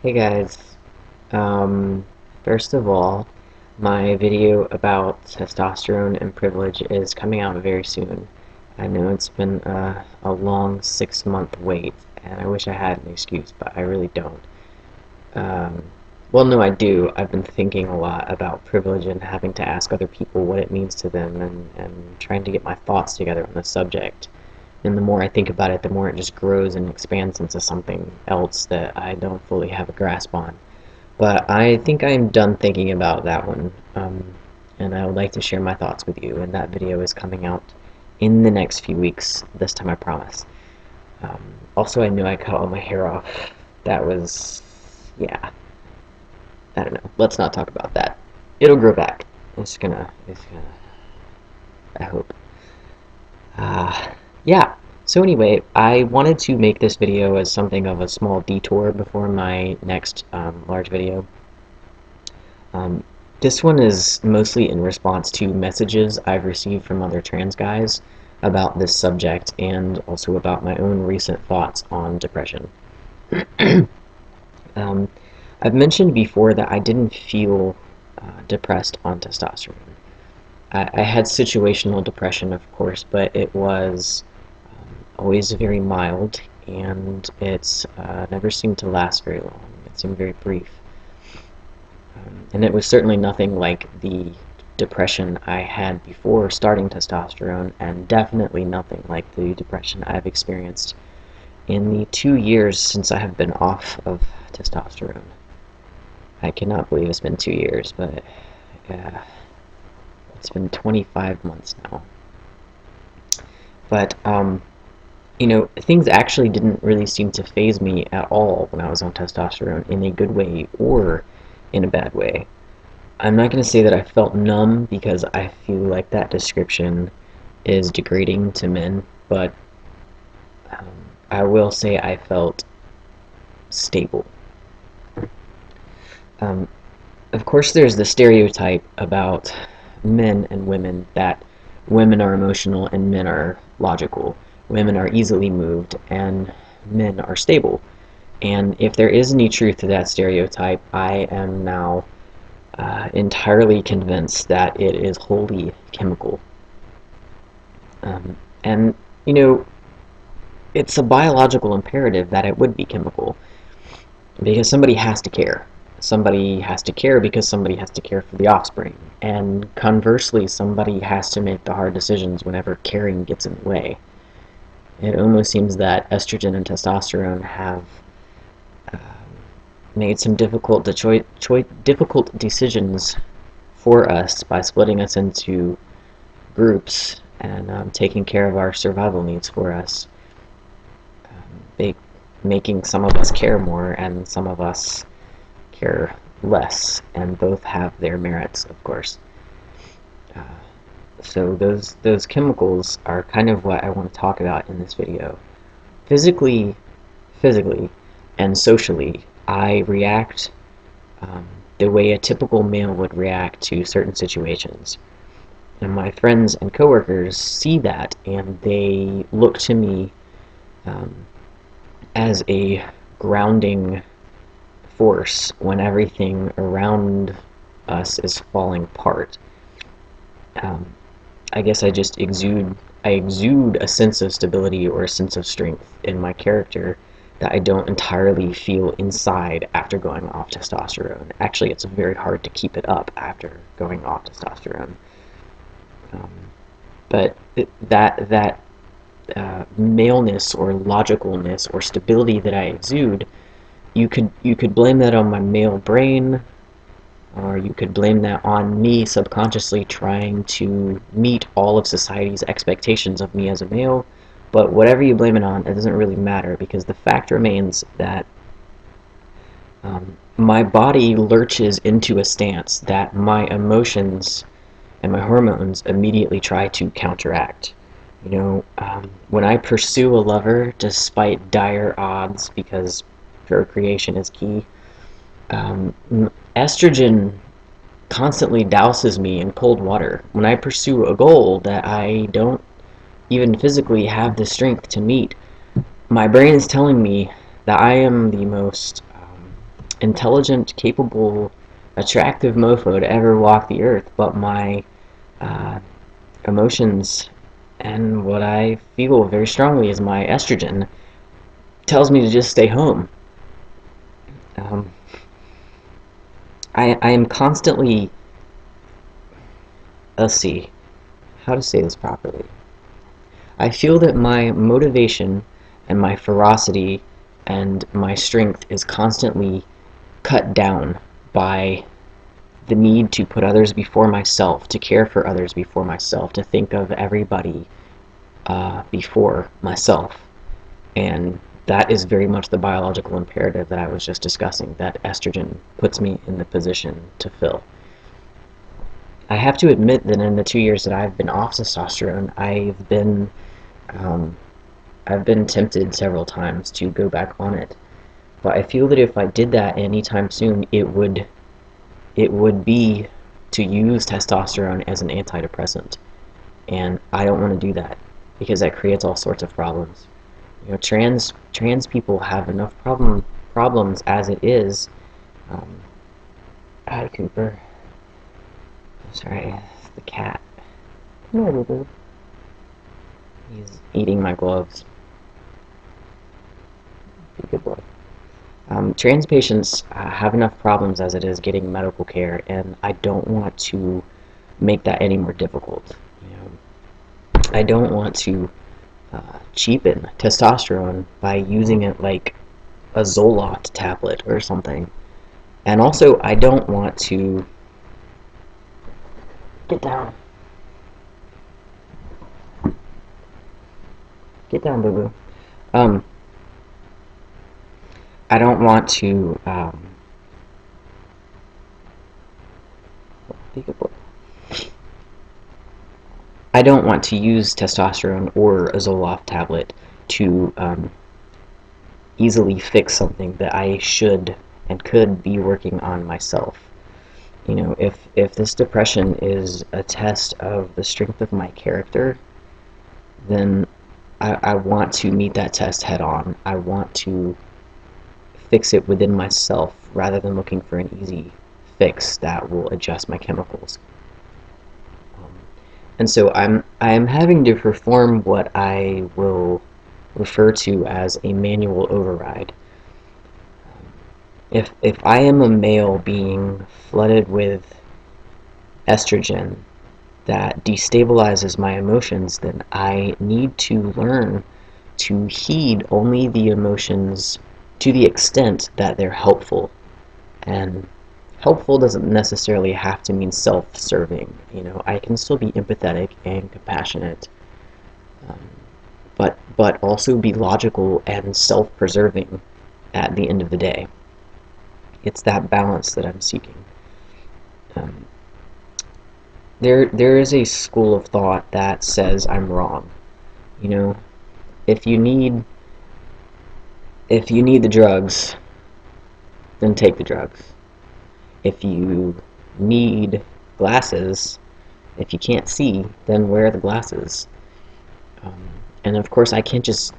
Hey guys, um, first of all, my video about testosterone and privilege is coming out very soon. I know it's been a long 6-month wait, and I wish I had an excuse, but I really don't. Um, well, no, I do. I've been thinking a lot about privilege and having to ask other people what it means to them and trying to get my thoughts together on the subject. And the more I think about it, the more it just grows and expands into something else that I don't fully have a grasp on. But I think I'm done thinking about that one, and I would like to share my thoughts with you, and that video is coming out in the next few weeks, this time I promise. Um, Also, I knew I cut all my hair off. That was, yeah, I don't know. Let's not talk about that. It'll grow back. It's gonna, I hope. Yeah. So anyway, I wanted to make this video as something of a small detour before my next large video. Um, this one is mostly in response to messages I've received from other trans guys about this subject and also about my own recent thoughts on depression. um, I've mentioned before that I didn't feel depressed on testosterone. I had situational depression, of course, but it was always very mild, and it's never seemed to last very long. It seemed very brief. And it was certainly nothing like the depression I had before starting testosterone, and definitely nothing like the depression I've experienced in the 2 years since I have been off of testosterone. I cannot believe it's been 2 years, but it's been 25 months now. But, things actually didn't really seem to faze me at all when I was on testosterone in a good way or in a bad way. I'm not going to say that I felt numb because I feel like that description is degrading to men, but um, I will say I felt stable. Um, of course, there's the stereotype about men and women that women are emotional and men are logical. Women are easily moved and men are stable. And if there is any truth to that stereotype, I am now entirely convinced that it is wholly chemical. And, you know, it's a biological imperative that it would be chemical because somebody has to care. Somebody has to care because somebody has to care for the offspring. And conversely, somebody has to make the hard decisions whenever caring gets in the way. It almost seems that estrogen and testosterone have made some difficult decisions for us by splitting us into groups and taking care of our survival needs for us, they, making some of us care more and some of us care less, and both have their merits, of course. Uh, so those chemicals are kind of what I want to talk about in this video. Physically, and socially, I react the way a typical male would react to certain situations. And my friends and coworkers see that, and they look to me um, as a grounding force when everything around us is falling apart. Um, I guess I exude a sense of stability or a sense of strength in my character that I don't entirely feel inside after going off testosterone. Actually, it's very hard to keep it up after going off testosterone. Um, but that maleness or logicalness or stability that I exude, you could blame that on my male brain, or you could blame that on me subconsciously trying to meet all of society's expectations of me as a male. But whatever you blame it on, it doesn't really matter, because the fact remains that my body lurches into a stance that my emotions and my hormones immediately try to counteract. When I pursue a lover despite dire odds because procreation is key, um, estrogen constantly douses me in cold water. When I pursue a goal that I don't even physically have the strength to meet, my brain is telling me that I am the most intelligent, capable, attractive mofo to ever walk the earth, but my uh, emotions and what I feel very strongly is my estrogen tells me to just stay home. Um, I am constantly, let's see, how to say this properly. I feel that my motivation and my ferocity and my strength is constantly cut down by the need to put others before myself, to care for others before myself, to think of everybody before myself. And that is very much the biological imperative that I was just discussing, that estrogen puts me in the position to fill. I have to admit that in the 2 years that I've been off testosterone, um, I've been tempted several times to go back on it. But I feel that if I did that anytime soon, it would be to use testosterone as an antidepressant. And I don't want to do that because that creates all sorts of problems. You know, trans people have enough problems as it is. Um, Hi, Cooper. Sorry, it's the cat. Come here, boo-boo. He's eating my gloves. Be a good boy. Trans patients have enough problems as it is getting medical care, and I don't want to make that any more difficult. You know, I don't want to cheapen testosterone by using it like a Zoloft tablet or something. And also, I don't want to get down. Get down, boo boo. Um, I don't want to. Be a good boy. I don't want to use testosterone or a Zoloft tablet to easily fix something that I should and could be working on myself. You know, if this depression is a test of the strength of my character, then I want to meet that test head on. I want to fix it within myself rather than looking for an easy fix that will adjust my chemicals. And so I'm having to perform what I will refer to as a manual override. If I am a male being flooded with estrogen that destabilizes my emotions, then I need to learn to heed only the emotions to the extent that they're helpful. And helpful doesn't necessarily have to mean self-serving. You know, I can still be empathetic and compassionate, um, but also be logical and self-preserving at the end of the day. It's that balance that I'm seeking. Um, there is a school of thought that says I'm wrong. You know, if you need if you need the drugs, then take the drugs. If you need glasses, if you can't see, then wear the glasses. Um, and of course, I can just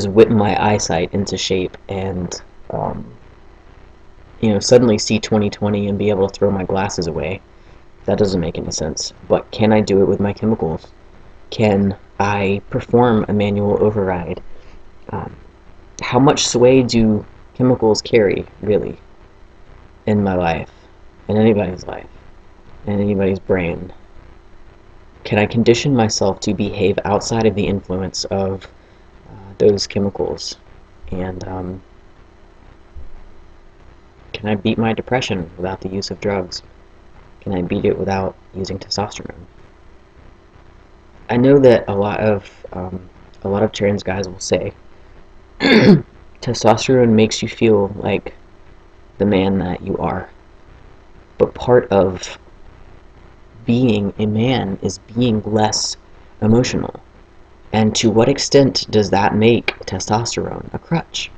whip my eyesight into shape and um, suddenly see 20/20 and be able to throw my glasses away. That doesn't make any sense. But can I do it with my chemicals? Can I perform a manual override? Um, how much sway do chemicals carry, really, in my life, in anybody's life, in anybody's brain? Can I condition myself to behave outside of the influence of those chemicals? And can I beat my depression without the use of drugs? Can I beat it without using testosterone? I know that a lot of trans guys will say testosterone makes you feel like the man that you are, but part of being a man is being less emotional. And to what extent does that make testosterone a crutch?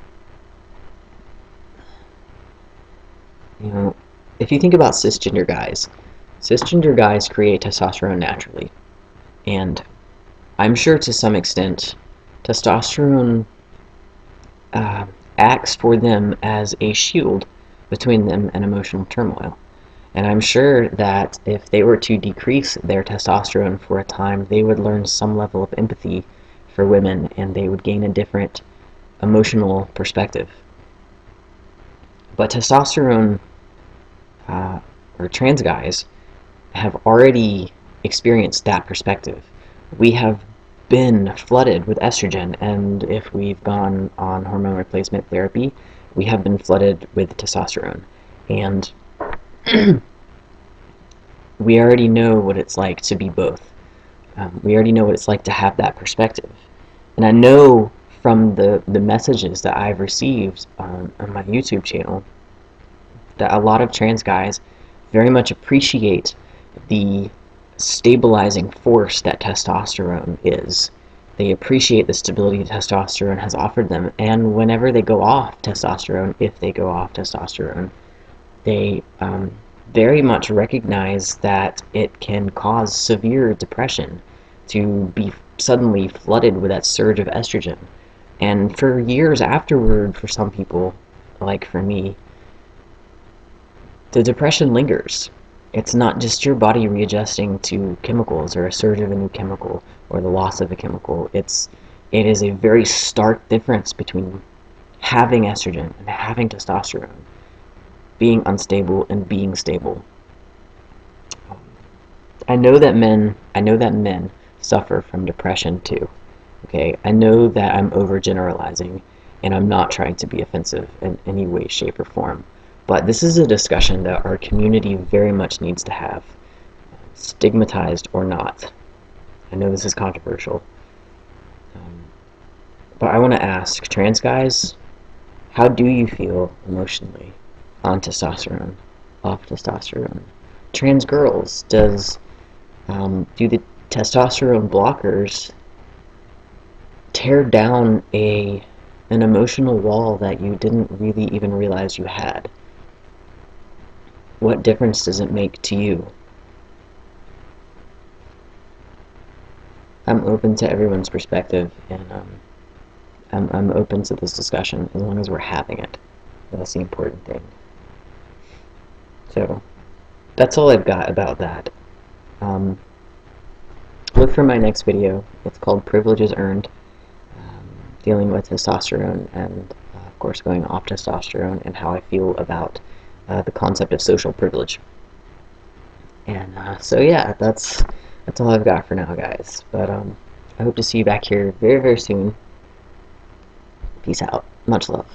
You know, if you think about cisgender guys create testosterone naturally, and I'm sure to some extent testosterone uh, acts for them as a shield between them and emotional turmoil. And I'm sure that if they were to decrease their testosterone for a time, they would learn some level of empathy for women, and they would gain a different emotional perspective. But testosterone, or trans guys, have already experienced that perspective. We have been flooded with estrogen, and if we've gone on hormone replacement therapy, we have been flooded with testosterone. And we already know what it's like to be both. We already know what it's like to have that perspective. And I know from the messages that I've received on my YouTube channel that a lot of trans guys very much appreciate the stabilizing force that testosterone is. They appreciate the stability testosterone has offered them, and whenever they go off testosterone, if they go off testosterone, they very much recognize that it can cause severe depression to be suddenly flooded with that surge of estrogen. And for years afterward, for some people, like for me, the depression lingers. It's not just your body readjusting to chemicals or a surge of a new chemical or the loss of a chemical. It is a very stark difference between having estrogen and having testosterone, being unstable and being stable. I know that men suffer from depression too. Okay, I know that I'm overgeneralizing, and I'm not trying to be offensive in any way, shape, or form. But this is a discussion that our community very much needs to have, stigmatized or not. I know this is controversial, but I want to ask trans guys, how do you feel emotionally on testosterone, off testosterone? Trans girls, do the testosterone blockers tear down an emotional wall that you didn't really even realize you had? What difference does it make to you? I'm open to everyone's perspective, and I'm open to this discussion as long as we're having it. That's the important thing. So that's all I've got about that. Look for my next video. It's called Privileges Earned, dealing with testosterone and, of course, going off testosterone and how I feel about the concept of social privilege. And so yeah, that's all I've got for now, guys. But I hope to see you back here very, very soon. Peace out. Much love.